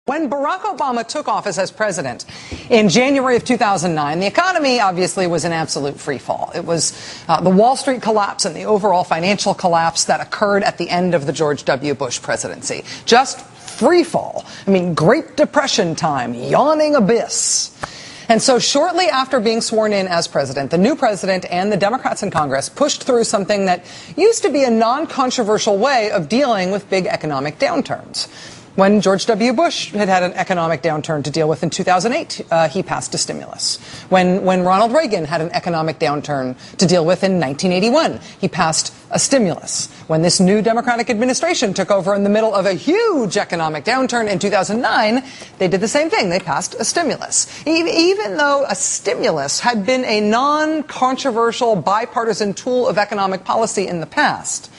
When Barack Obama took office as president in January of 2009, the economy obviously was in absolute free fall. It was the Wall Street collapse and the overall financial collapse that occurred at the end of the George W. Bush presidency. Just free fall. I mean, Great Depression time, yawning abyss. And so shortly after being sworn in as president, the new president and the Democrats in Congress pushed through something that used to be a non-controversial way of dealing with big economic downturns. When George W. Bush had an economic downturn to deal with in 2008, he passed a stimulus. When Ronald Reagan had an economic downturn to deal with in 1981, he passed a stimulus. When this new Democratic administration took over in the middle of a huge economic downturn in 2009, they did the same thing. They passed a stimulus. Even though a stimulus had been a non-controversial bipartisan tool of economic policy in the past,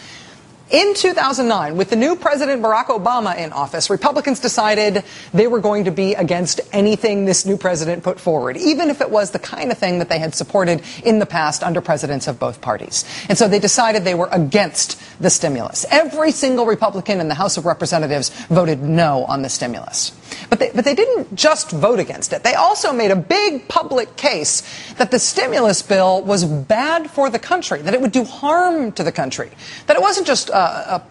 in 2009, with the new President Barack Obama in office, Republicans decided they were going to be against anything this new president put forward, even if it was the kind of thing that they had supported in the past under presidents of both parties. And so they decided they were against the stimulus. Every single Republican in the House of Representatives voted no on the stimulus. But they didn't just vote against it. They also made a big public case that the stimulus bill was bad for the country, that it would do harm to the country, that it wasn't just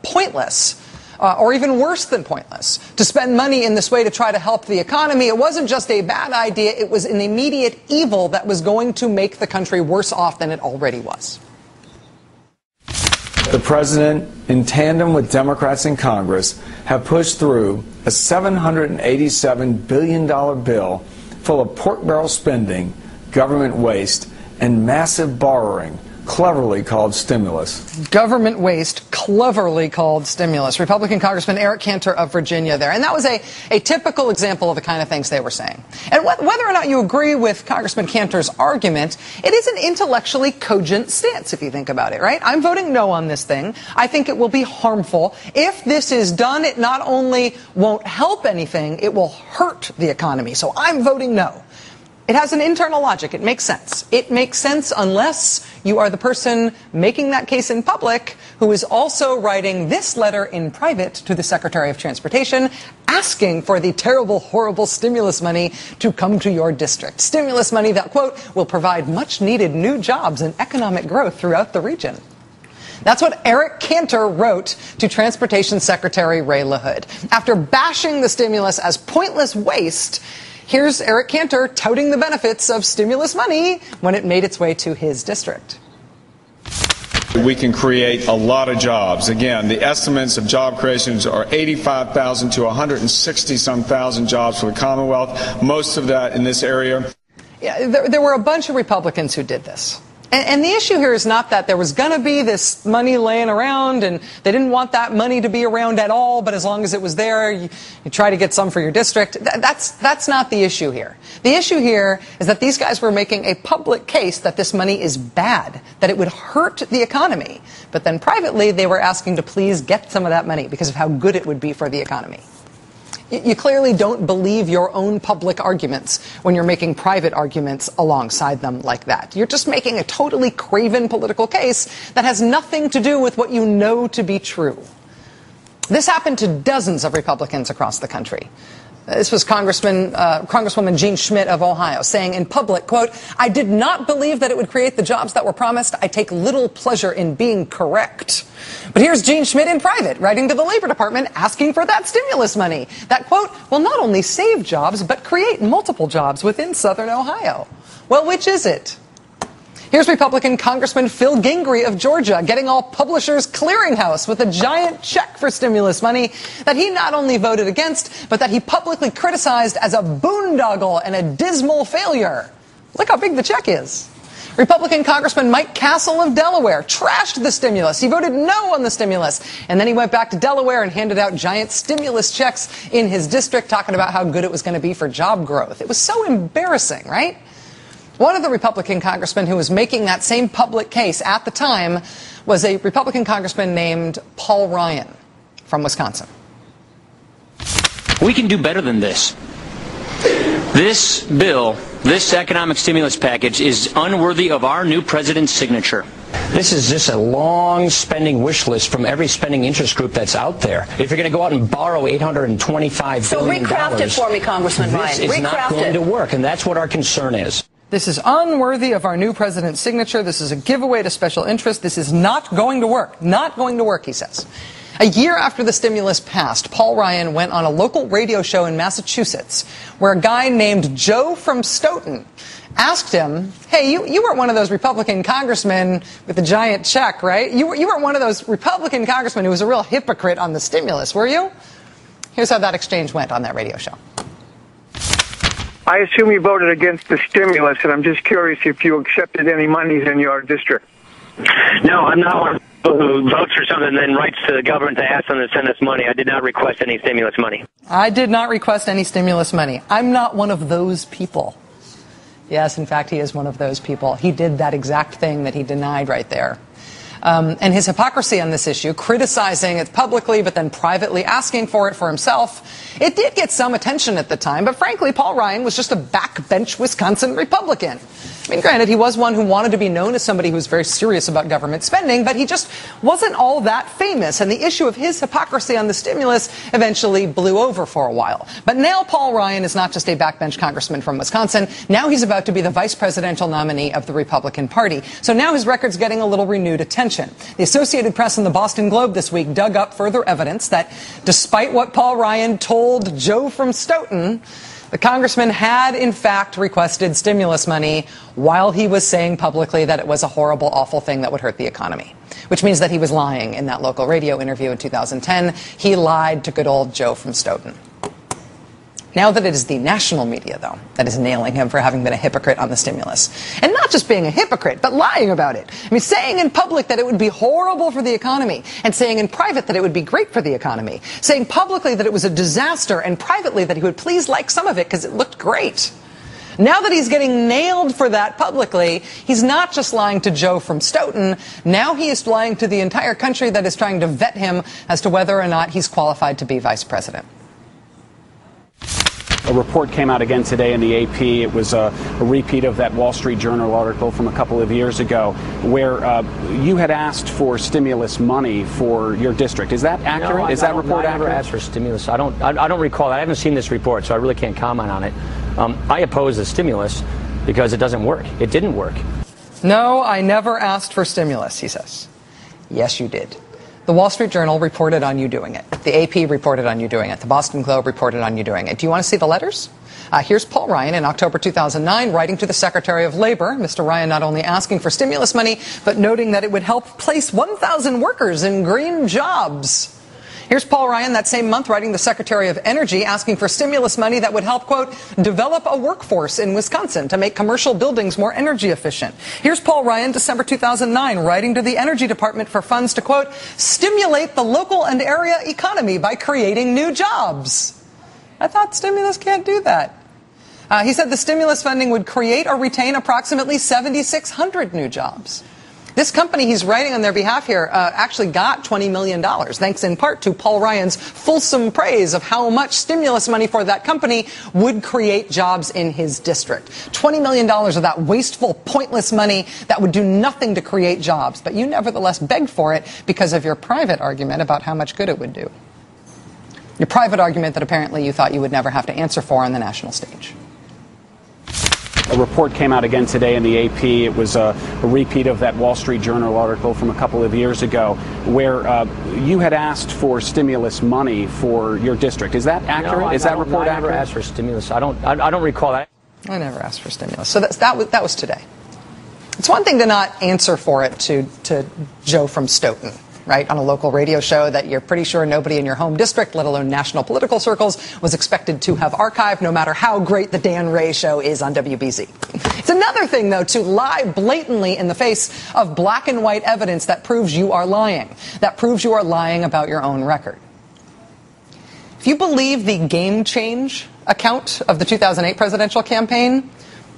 pointless, or even worse than pointless, to spend money in this way to try to help the economy. It wasn't just a bad idea. It was an immediate evil that was going to make the country worse off than it already was. The president, in tandem with Democrats in Congress, have pushed through a $787 billion bill full of pork barrel spending, government waste, and massive borrowing, cleverly called stimulus. Government waste, cleverly called stimulus. Republican Congressman Eric Cantor of Virginia there. And that was a typical example of the kind of things they were saying. And whether or not you agree with Congressman Cantor's argument, it is an intellectually cogent stance if you think about it, right? I'm voting no on this thing. I think it will be harmful. If this is done, it not only won't help anything, it will hurt the economy. So I'm voting no. It has an internal logic. It makes sense. It makes sense unless you are the person making that case in public who is also writing this letter in private to the Secretary of Transportation asking for the terrible, horrible stimulus money to come to your district. Stimulus money that, quote, will provide much needed new jobs and economic growth throughout the region. That's what Eric Cantor wrote to Transportation Secretary Ray LaHood. After bashing the stimulus as pointless waste, here's Eric Cantor touting the benefits of stimulus money when it made its way to his district. We can create a lot of jobs. Again, the estimates of job creations are 85,000 to 160-some thousand jobs for the Commonwealth, most of that in this area. Yeah, there were a bunch of Republicans who did this. And the issue here is not that there was going to be this money laying around and they didn't want that money to be around at all, but as long as it was there, you try to get some for your district. That's not the issue here. The issue here is that these guys were making a public case that this money is bad, that it would hurt the economy. But then privately, they were asking to please get some of that money because of how good it would be for the economy. You clearly don't believe your own public arguments when you're making private arguments alongside them like that. You're just making a totally craven political case that has nothing to do with what you know to be true. This happened to dozens of Republicans across the country. This was Congresswoman Jean Schmidt of Ohio saying in public, quote, I did not believe that it would create the jobs that were promised. I take little pleasure in being correct. But here's Jean Schmidt in private, writing to the Labor Department, asking for that stimulus money. That, quote, will not only save jobs, but create multiple jobs within Southern Ohio. Well, which is it? Here's Republican Congressman Phil Gingrey of Georgia getting all Publishers Clearinghouse with a giant check for stimulus money that he not only voted against, but that he publicly criticized as a boondoggle and a dismal failure. Look how big the check is. Republican Congressman Mike Castle of Delaware trashed the stimulus. He voted no on the stimulus. And then he went back to Delaware and handed out giant stimulus checks in his district, talking about how good it was going to be for job growth. It was so embarrassing, right? One of the Republican congressmen who was making that same public case at the time was a Republican congressman named Paul Ryan from Wisconsin. We can do better than this. This bill, this economic stimulus package, is unworthy of our new president's signature. This is just a long spending wish list from every spending interest group that's out there. If you're going to go out and borrow $825 billion, recraft it for me, Congressman Ryan. This is not going to work, and that's what our concern is. This is unworthy of our new president's signature. This is a giveaway to special interests. This is not going to work. Not going to work, he says. A year after the stimulus passed, Paul Ryan went on a local radio show in Massachusetts where a guy named Joe from Stoughton asked him, hey, you weren't one of those Republican congressmen with the giant check, right? You weren't one of those Republican congressmen who was a real hypocrite on the stimulus, were you? Here's how that exchange went on that radio show. I assume you voted against the stimulus, and I'm just curious if you accepted any monies in your district. No, I'm not one who votes for something and then writes to the government to ask them to send us money. I did not request any stimulus money. I did not request any stimulus money. I'm not one of those people. Yes, in fact, he is one of those people. He did that exact thing that he denied right there. And his hypocrisy on this issue, criticizing it publicly but then privately asking for it for himself, it did get some attention at the time. But frankly, Paul Ryan was just a backbench Wisconsin Republican. I mean, granted, he was one who wanted to be known as somebody who was very serious about government spending, but he just wasn't all that famous. And the issue of his hypocrisy on the stimulus eventually blew over for a while. But now Paul Ryan is not just a backbench congressman from Wisconsin. Now he's about to be the vice presidential nominee of the Republican Party. So now his record's getting a little renewed attention. The Associated Press and the Boston Globe this week dug up further evidence that despite what Paul Ryan told Joe from Stoughton, the congressman had, in fact, requested stimulus money while he was saying publicly that it was a horrible, awful thing that would hurt the economy, which means that he was lying in that local radio interview in 2010. He lied to good old Joe from Stoughton. Now that it is the national media, though, that is nailing him for having been a hypocrite on the stimulus. And not just being a hypocrite, but lying about it. I mean, saying in public that it would be horrible for the economy, and saying in private that it would be great for the economy. Saying publicly that it was a disaster, and privately that he would please like some of it because it looked great. Now that he's getting nailed for that publicly, he's not just lying to Joe from Stoughton. Now he is lying to the entire country that is trying to vet him as to whether or not he's qualified to be vice president. A report came out again today in the AP. It was a repeat of that Wall Street Journal article from a couple of years ago where you had asked for stimulus money for your district. Is that accurate? No, Is that report accurate? I never asked for stimulus. I don't recall that. I haven't seen this report, so I really can't comment on it. I oppose the stimulus because it doesn't work. It didn't work. No, I never asked for stimulus, he says. Yes, you did. The Wall Street Journal reported on you doing it. The AP reported on you doing it. The Boston Globe reported on you doing it. Do you want to see the letters? Here's Paul Ryan in October 2009 writing to the Secretary of Labor. Mr. Ryan not only asking for stimulus money, but noting that it would help place 1,000 workers in green jobs. Here's Paul Ryan that same month writing the Secretary of Energy asking for stimulus money that would help, quote, develop a workforce in Wisconsin to make commercial buildings more energy efficient. Here's Paul Ryan, December 2009, writing to the Energy Department for funds to, quote, stimulate the local and area economy by creating new jobs. I thought stimulus can't do that. He said the stimulus funding would create or retain approximately 7,600 new jobs. This company he's writing on their behalf here actually got $20 million, thanks in part to Paul Ryan's fulsome praise of how much stimulus money for that company would create jobs in his district. $20 million of that wasteful, pointless money that would do nothing to create jobs. But you nevertheless begged for it because of your private argument about how much good it would do. Your private argument that apparently you thought you would never have to answer for on the national stage. A report came out again today in the AP. It was a repeat of that Wall Street Journal article from a couple of years ago where you had asked for stimulus money for your district. Is that accurate? No, Is that report accurate? I never asked for stimulus. I don't recall that. I never asked for stimulus. So that was today. It's one thing to not answer for it to Joe from Stoughton, right, on a local radio show that you're pretty sure nobody in your home district, let alone national political circles, was expected to have archived, no matter how great the Dan Ray show is on WBZ. It's another thing, though, to lie blatantly in the face of black and white evidence that proves you are lying, that proves you are lying about your own record. If you believe the Game Change account of the 2008 presidential campaign,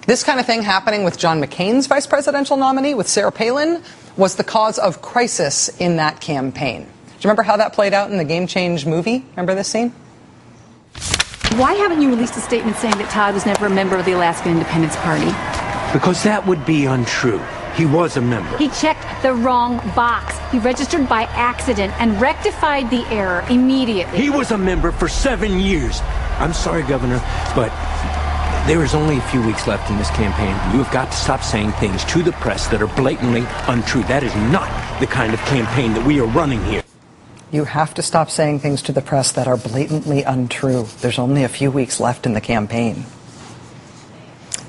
this kind of thing happening with John McCain's vice presidential nominee, with Sarah Palin, was the cause of crisis in that campaign. Do you remember how that played out in the Game Change movie? Remember this scene? Why haven't you released a statement saying that Todd was never a member of the Alaskan Independence Party? Because that would be untrue. He was a member. He checked the wrong box. He registered by accident and rectified the error immediately. He was a member for 7 years. I'm sorry, Governor, but there is only a few weeks left in this campaign. You have got to stop saying things to the press that are blatantly untrue. That is not the kind of campaign that we are running here. You have to stop saying things to the press that are blatantly untrue. There's only a few weeks left in the campaign.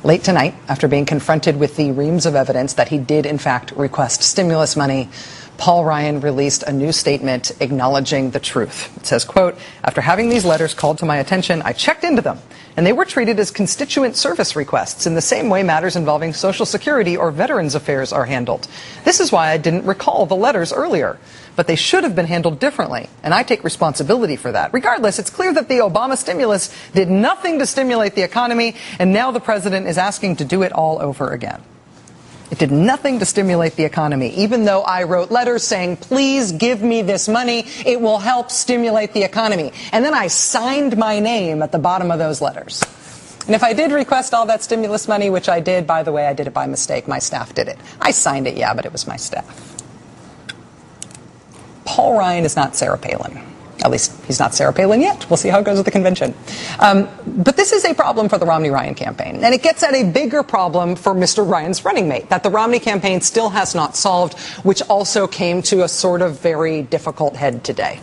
Late tonight, after being confronted with the reams of evidence that he did, in fact, request stimulus money, Paul Ryan released a new statement acknowledging the truth. It says, quote, "After having these letters called to my attention, I checked into them, and they were treated as constituent service requests in the same way matters involving Social Security or Veterans Affairs are handled. This is why I didn't recall the letters earlier. But they should have been handled differently, and I take responsibility for that. Regardless, it's clear that the Obama stimulus did nothing to stimulate the economy, and now the president is asking to do it all over again. It did nothing to stimulate the economy, even though I wrote letters saying, please give me this money, it will help stimulate the economy. And then I signed my name at the bottom of those letters. And if I did request all that stimulus money, which I did, by the way, I did it by mistake. My staff did it. I signed it, yeah, but it was my staff. Paul Ryan is not Sarah Palin. At least he's not Sarah Palin yet. We'll see how it goes with the convention. But this is a problem for the Romney-Ryan campaign. And it gets at a bigger problem for Mr. Ryan's running mate that the Romney campaign still has not solved, which also came to a sort of very difficult head today.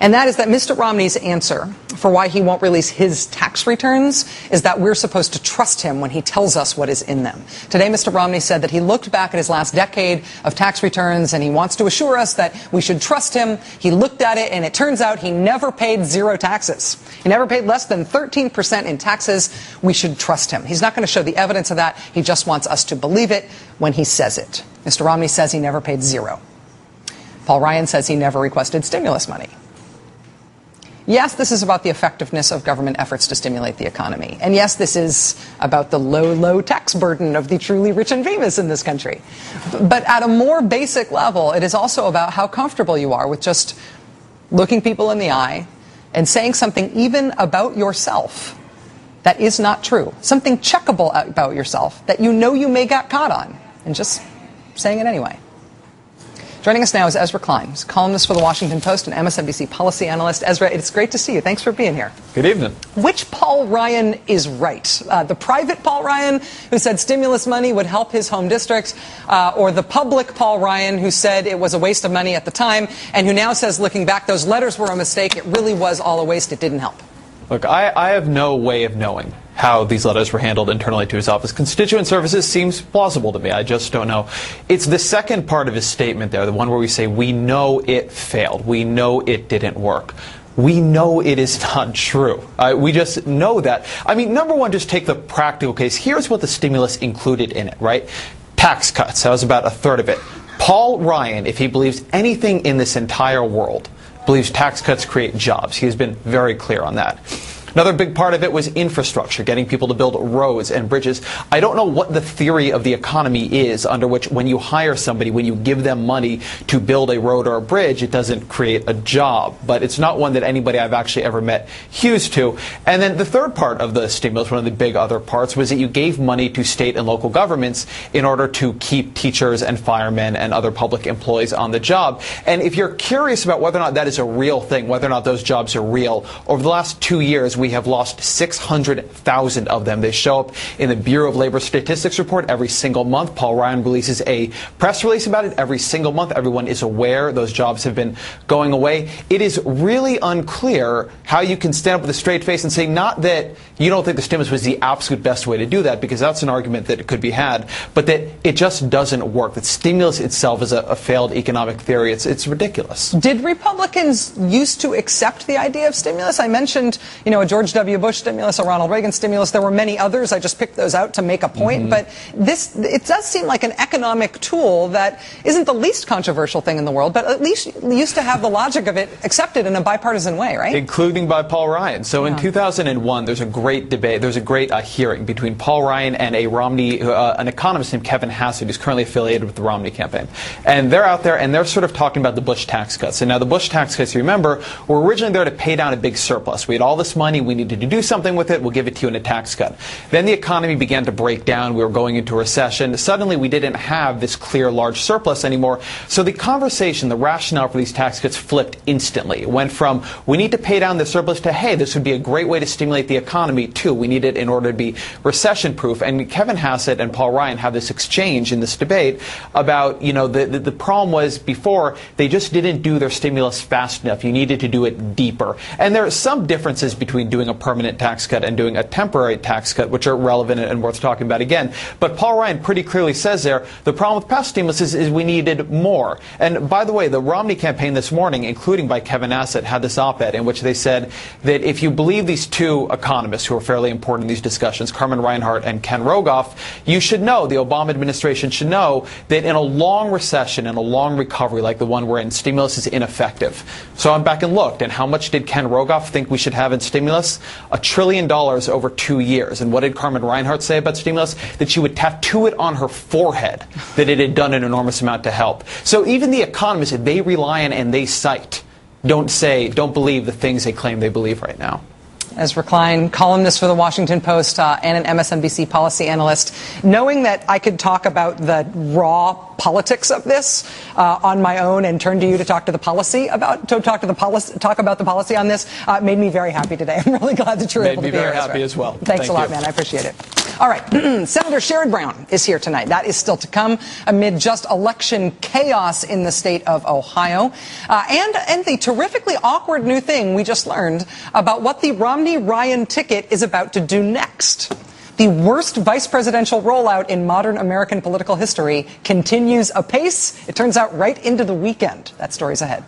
And that is that Mr. Romney's answer for why he won't release his tax returns is that we're supposed to trust him when he tells us what is in them. Today, Mr. Romney said that he looked back at his last decade of tax returns and he wants to assure us that we should trust him. He looked at it and it turns out he never paid zero taxes. He never paid less than 13% in taxes. We should trust him. He's not going to show the evidence of that. He just wants us to believe it when he says it. Mr. Romney says he never paid zero. Paul Ryan says he never requested stimulus money. Yes, this is about the effectiveness of government efforts to stimulate the economy. And yes, this is about the low tax burden of the truly rich and famous in this country. But at a more basic level, it is also about how comfortable you are with just looking people in the eye and saying something even about yourself that is not true. Something checkable about yourself that you know you may get caught on, and just saying it anyway. Joining us now is Ezra Klein, who's a columnist for The Washington Post and MSNBC policy analyst. Ezra, it's great to see you. Thanks for being here. Good evening. Which Paul Ryan is right? The private Paul Ryan, who said stimulus money would help his home district, or the public Paul Ryan, who said it was a waste of money at the time, and who now says, looking back, those letters were a mistake. It really was all a waste. It didn't help. Look, I have no way of knowing how these letters were handled internally to his office. Constituent services seems plausible to me. I just don't know. It's the second part of his statement there, the one where we say, we know it failed. We know it didn't work. We know it is not true. We just know that. I mean, number one, just take the practical case. Here's what the stimulus included in it, right? Tax cuts. That was about a third of it. Paul Ryan, if he believes anything in this entire world, believes tax cuts create jobs. He has been very clear on that. Another big part of it was infrastructure, getting people to build roads and bridges. I don't know what the theory of the economy is under which when you hire somebody, when you give them money to build a road or a bridge, it doesn't create a job. But it's not one that anybody I've actually ever met hews to. And then the third part of the stimulus, one of the big other parts, was that you gave money to state and local governments in order to keep teachers and firemen and other public employees on the job. And if you're curious about whether or not that is a real thing, whether or not those jobs are real, over the last 2 years, we have lost 600,000 of them. They show up in the Bureau of Labor Statistics report every single month. Paul Ryan releases a press release about it every single month. Everyone is aware those jobs have been going away. It is really unclear how you can stand up with a straight face and say not that you don't think the stimulus was the absolute best way to do that, because that's an argument that could be had, but that it just doesn't work, that stimulus itself is a failed economic theory. It's ridiculous. Did Republicans used to accept the idea of stimulus? I mentioned, a George W. Bush stimulus, a Ronald Reagan stimulus. There were many others. I just picked those out to make a point. But it does seem like an economic tool that isn't the least controversial thing in the world, but at least used to have the logic of it accepted in a bipartisan way, right? Including by Paul Ryan. So in 2001, there's a great debate. There's a great hearing between Paul Ryan and a Romney, an economist named Kevin Hassett, who's currently affiliated with the Romney campaign. And they're out there and they're sort of talking about the Bush tax cuts. And now the Bush tax cuts, you remember, were originally there to pay down a big surplus. We had all this money money. We needed to do something with it. We'll give it to you in a tax cut. Then the economy began to break down. We were going into a recession. Suddenly, we didn't have this clear, large surplus anymore. So the conversation, the rationale for these tax cuts flipped instantly. It went from, we need to pay down the surplus to, hey, this would be a great way to stimulate the economy, to, we need it in order to be recession-proof. And Kevin Hassett and Paul Ryan have this exchange in this debate about, the problem was before they just didn't do their stimulus fast enough. You needed to do it deeper. And there are some differences between doing a permanent tax cut and doing a temporary tax cut, which are relevant and worth talking about again. But Paul Ryan pretty clearly says there, the problem with past stimulus is we needed more. And by the way, the Romney campaign this morning, including by Kevin Hassett, had this op-ed in which they said that if you believe these two economists who are fairly important in these discussions, Carmen Reinhart and Ken Rogoff, you should know, the Obama administration should know, that in a long recession and a long recovery like the one we're in, stimulus is ineffective. So I'm back and looked, and how much did Ken Rogoff think we should have in stimulus? $1 trillion over 2 years. And what did Carmen Reinhart say about stimulus? That she would tattoo it on her forehead, that it had done an enormous amount to help. So even the economists that they rely on and they cite don't believe the things they claim they believe right now. Ezra Klein, columnist for The Washington Post and an MSNBC policy analyst. Knowing that I could talk about the raw politics of this on my own and turn to you to talk to the policy about talk about the policy on this made me very happy today. I'm really glad that you're able to be here. Made me very happy as well. Thanks a lot, man. I appreciate it. All right, Senator Sherrod Brown is here tonight. That is still to come amid just election chaos in the state of Ohio, and the terrifically awkward new thing we just learned about what the Romney-Ryan ticket is about to do next. The worst vice presidential rollout in modern American political history continues apace. It turns out right into the weekend. That story's ahead.